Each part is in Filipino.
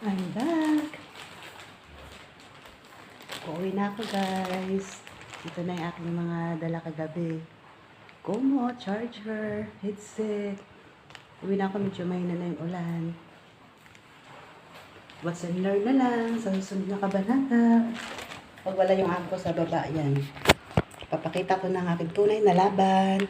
I'm back. Uuwi na ako, guys. Ito na yung aking mga dala kagabi. Kumo, charger, headset. Uwi na ako, medyo mahina na yung ulan. Watch and learn na lang sa susunod na kabanata. Pag wala yung ako sa baba, yan. Papakita ko ng aking tunay na laban.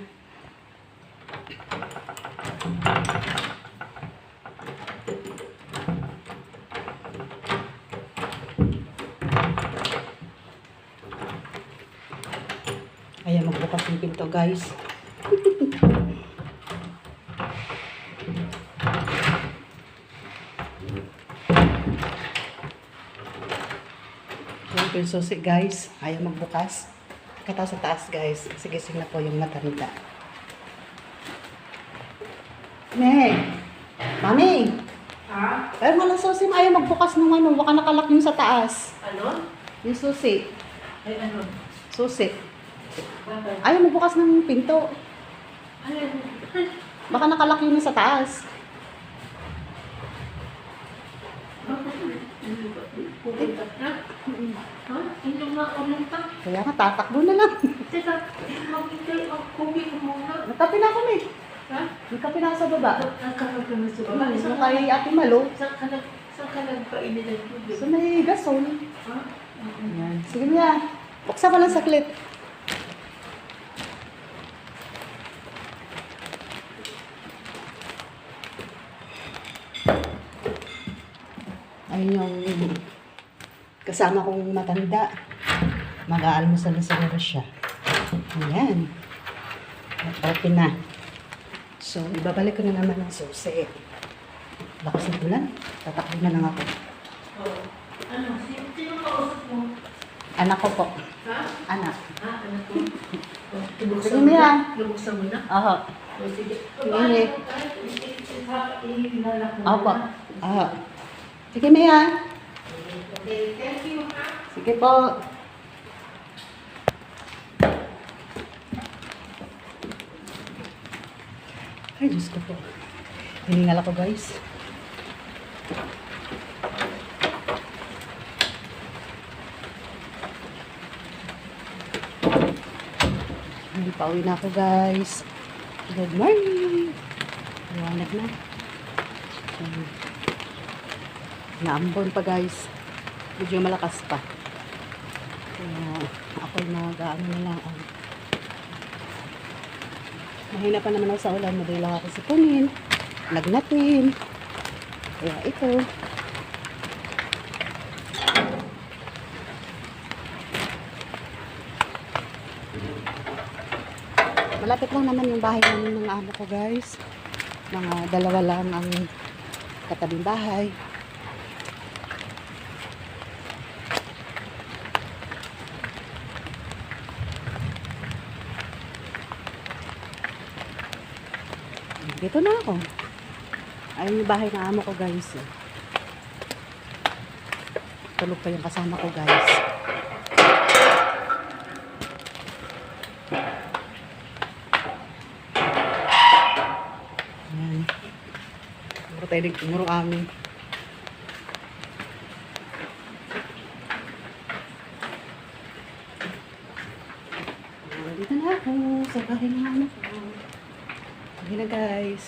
Ayan, magbukas yung pinto, guys. Ayan po yung susi, guys. Ayan, magbukas. Kata sa taas, guys. Sigising na po yung matanda. Meg! Mami! Ha? Ayaw mo lang susi. Ayaw magbukas ng ano. Baka nakalak yung sa taas. Ano? Yung susi. Ay, ano? Susi. Bakit? Ayaw magbukas ng pinto. Ay, Baka nakalak yun sa taas. pupunta na. Ha? Hindi na umunta. Kaya nga, tatakbo na lang. Teka, maghintay ang kubig muna. Nagkape na ako, Meg. Ha? Nagkape na ako sa baba. Nagkakaroon ka na sa baba. Yung kay Ate Malo. Saan ka nagpainit ng tubig? So, may gasol. Ha? Ayan. Sige niya. Buksan ko lang saklit. Ayun yung kasama kong matanda. Mag-aalmusal na siguro siya. Ayan. Open na. So, ibabalik ko na naman ang susi. Lakas ng ulan. Tatakbo na lang ako. Oo. Ano? Sino kausap mo? Anak ko po. Ha? Anak. Ha? Ano ko? Sige niya. Lubuksan mo na? Aha. O, sige. Sige. Ilalak mo Opo. na. Aha. Sige, Mia. Okay, thank you, ha? Sige po. Ay, Diyos ko po. Hiningal ako, guys. Ay, pauwi na ako, guys. Good morning. Liwanag na. Naambon pa, guys. Medyo malakas pa. Kaya ako'y mag-ano na lang. Mahina pa naman ako sa ulan. Madali lang ako sipunin. Lagnatin. Kaya ito. Malapit lang naman yung bahay namin ng amo ko, guys. Mga dalawa lang ang katabing bahay. Dito na ako. Ayun yung bahay ng amo ko, guys. Tulog pa yung kasama ko, guys. Ayan. Muro tayo din, muro kami. Dito na ako sa bahay ng amo ko. Sige na, guys.